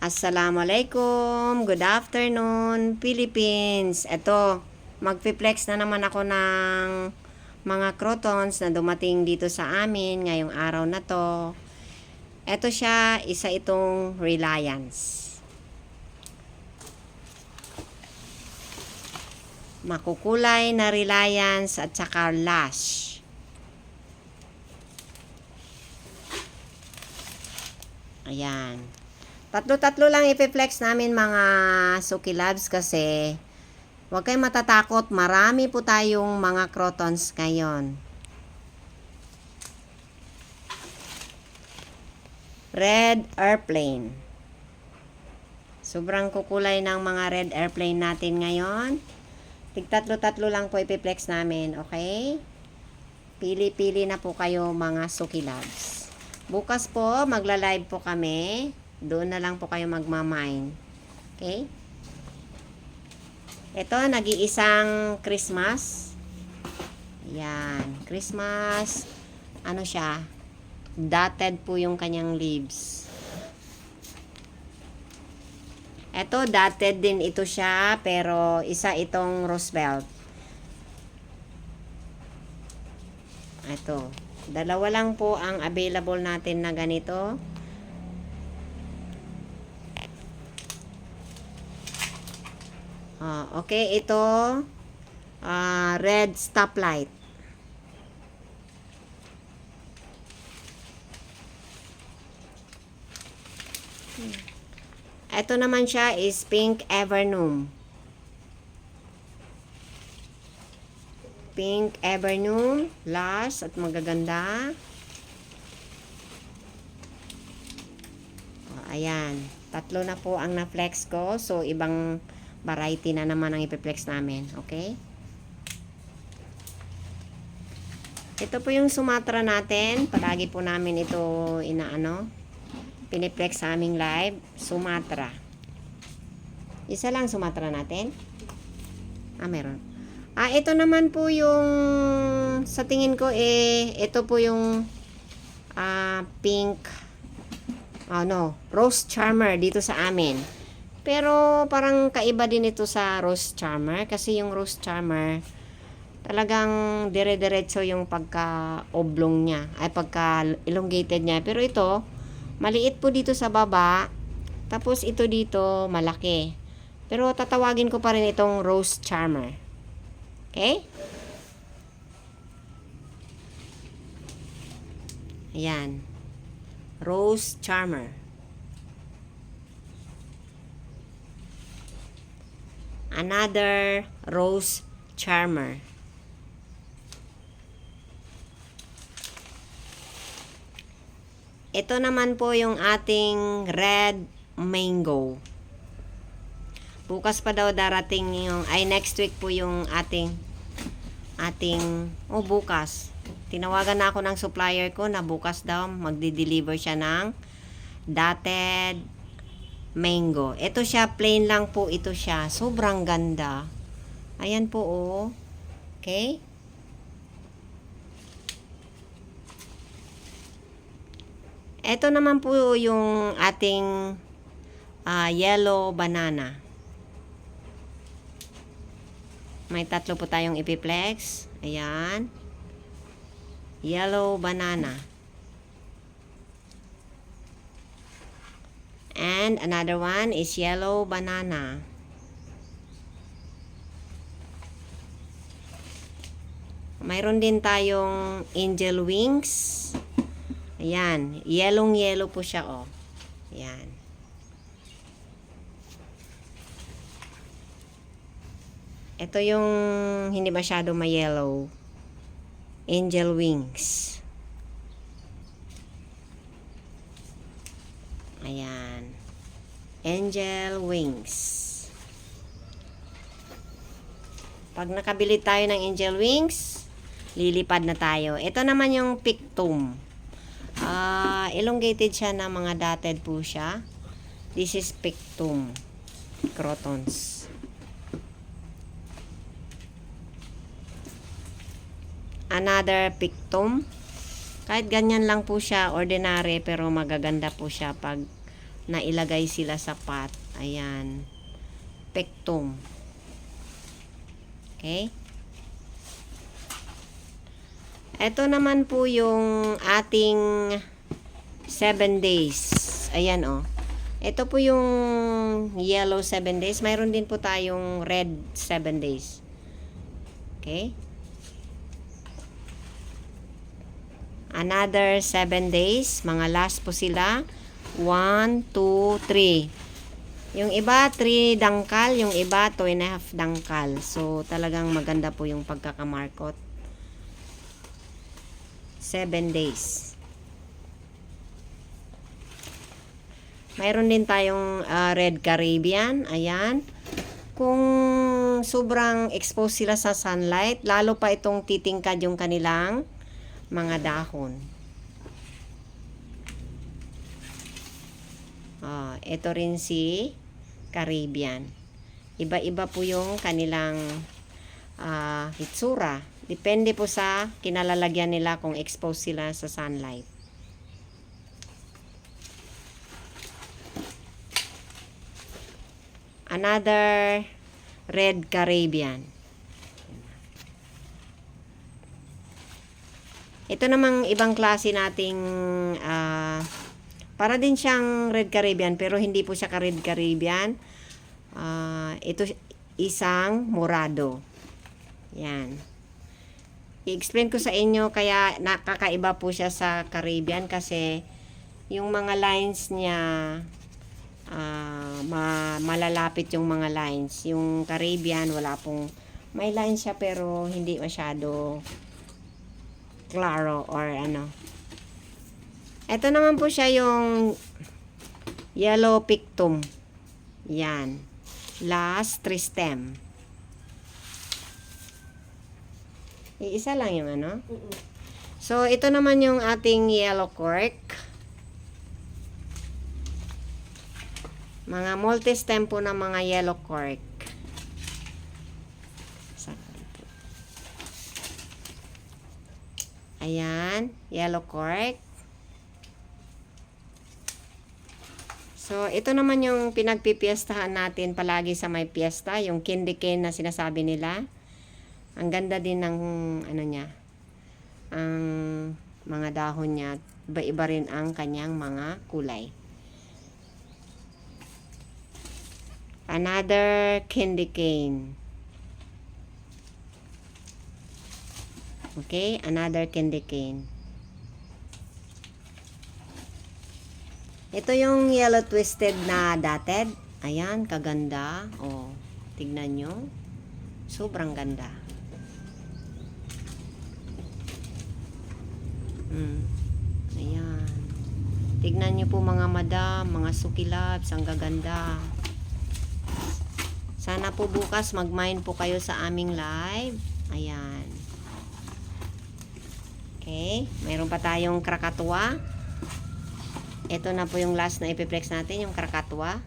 Assalamualaikum, good afternoon, Philippines. Ito, magpi-flex na naman ako ng mga crotons na dumating dito sa amin ngayong araw na to. Ito siya, isa itong Reliance. Makukulay na Reliance at saka Lush. Ayan. Tatlo-tatlo lang ipiflex namin mga Suki Loves kasi huwag kayong matatakot. Marami po tayong mga crotons ngayon. Red Airplane. Sobrang kukulay ng mga Red Airplane natin ngayon. Tig-tatlo-tatlo lang po ipiflex namin, okay? Pili-pili na po kayo mga Suki Loves. Bukas po, magla-live po kami. Doon na lang po kayo magmamine. Okay? Ito, nag-iisang Christmas. Yan. Christmas. Ano siya? Dotted po yung kanyang leaves. Ito, dotted din ito siya. Pero isa itong Roosevelt. Ito. Dalawa lang po ang available natin na ganito. Okay, ito red stoplight. Ito naman siya is pink Evernoom. Pink Evernoom, Lush at magaganda. Ayan, tatlo na po ang na-flex ko. So, ibang variety na naman ang ipiflex namin. Okay? Ito po yung Sumatra natin. Palagi po namin ito piniflex sa aming live. Sumatra. Isa lang Sumatra natin. Meron. Ito naman po yung sa tingin ko ito po yung pink Rose Charmer dito sa amin. Pero parang kaiba din ito sa Rose Charmer kasi yung Rose Charmer talagang dire-diretso yung pagka-oblong niya, ay pagka-elongated niya. Pero ito, maliit po dito sa baba, tapos ito dito malaki. Pero tatawagin ko pa rin itong Rose Charmer. Okay? Ayan. Rose Charmer. Another Rose Charmer. Ito naman po yung ating Red Mango. Bukas pa daw darating yung, next week po yung ating bukas. Tinawagan na ako ng supplier ko na bukas daw magdi-deliver siya ng dotted mango. Ito siya, plain lang po ito siya. Sobrang ganda. Ayan po, oh. Okay? Ito naman po yung ating yellow banana. May tatlo po tayong ipiplex. Ayan. Yellow banana. And another one is yellow banana. Mayroon din tayong angel wings. Ayan, yellow po siya, oh. Ayan. Ito yung hindi masyado ma-yellow. Angel wings. Ayan. Angel wings. Pag nakabili tayo ng angel wings, lilipad na tayo. Ito naman yung pictum. Elongated siya na mga dotted po siya. This is pictum. Crotons. Another pictum. Kahit ganyan lang po siya, ordinary, pero magaganda po siya pag na ilagay sila sa pot. Ayan. Pectum. Okay? Ito naman po yung ating 7 days. Ayan oh. Ito po yung yellow 7 days. Mayroon din po tayong red 7 days. Okay? Another 7 days. Mga last po sila. 1, 2, 3. Yung iba 3 dangkal, yung iba 2.5 dangkal. So talagang maganda po yung pagkakamarkot. 7 days. Mayroon din tayong red Caribbean. Ayan. Kung sobrang exposed sila sa sunlight, lalo pa itong titingkad yung kanilang mga dahon. Ito rin si Caribbean. Iba-iba po yung kanilang hitsura. Depende po sa kinalalagyan nila kung exposed sila sa sunlight. Another red Caribbean. Ito namang ibang klase nating para din siyang red Caribbean pero hindi po siya ka-red Caribbean. Ito isang morado. Yan. I-explain ko sa inyo kaya nakakaiba po siya sa Caribbean kasi yung mga lines niya malalapit yung mga lines. Yung Caribbean wala pong may lines siya pero hindi masyado claro or ano. Ito naman po siya yung yellow pictum. Yan. Last tristem. Iisa lang yung ano. So, ito naman yung ating yellow cork. Mga multi-stem po ng mga yellow cork. Ayan, yellow cork. So, ito naman yung pinagpipiestahan natin palagi sa may piyesta, yung candy cane na sinasabi nila. Ang ganda din ng ano niya. Ang mga dahon niya, iba-iba rin ang kanyang mga kulay. Another candy cane. Okay, another candy cane. Ito yung yellow twisted na dotted. Ayan, kaganda. Oh, tignan nyo. Sobrang ganda. Ayan. Tignan nyo po mga madam, mga sukilabs, ang gaganda. Sana po bukas mag-mine po kayo sa aming live. Ayan. Okay, mayroon pa tayong Krakatoa. Ito na po yung last na ipiplex natin, yung Krakatoa.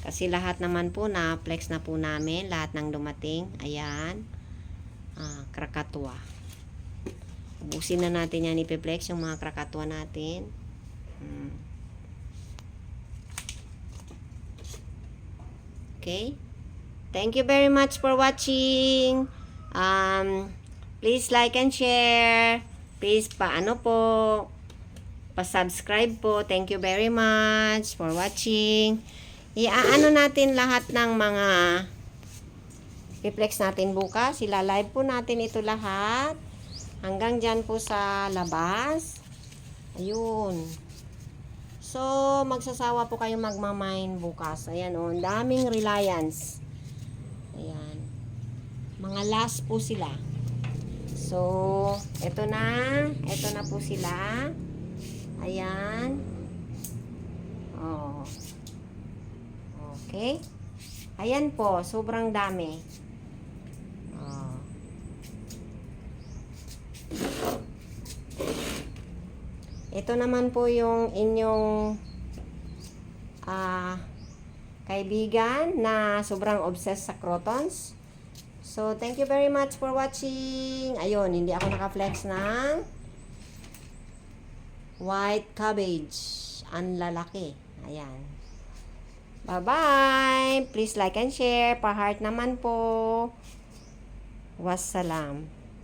Kasi lahat naman po na-flex na po namin, lahat ng dumating. Ayan. Krakatoa. Ubusin na natin yan ipiplex, yung mga Krakatoa natin. Okay. Thank you very much for watching. Please like and share. Please pa-subscribe po. Thank you very much for watching. Iaano natin lahat ng mga i-flex natin bukas. Ila-live po natin ito lahat. Hanggang dyan po sa labas. Ayun. So, magsasawa po kayo magmamine bukas. Ayan o. Daming Reliance. Ayan. Mga last po sila. So, ito na po sila. Ayan. Oh. Okay. Ayan po, sobrang dami. Oh. Ito naman po yung inyong kaibigan na sobrang obsessed sa crotons. So, thank you very much for watching. Ayun, hindi ako naka-flex ng white cabbage. Ang lalaki. Ayan. Bye-bye! Please like and share. Pa-heart naman po. Wassalam.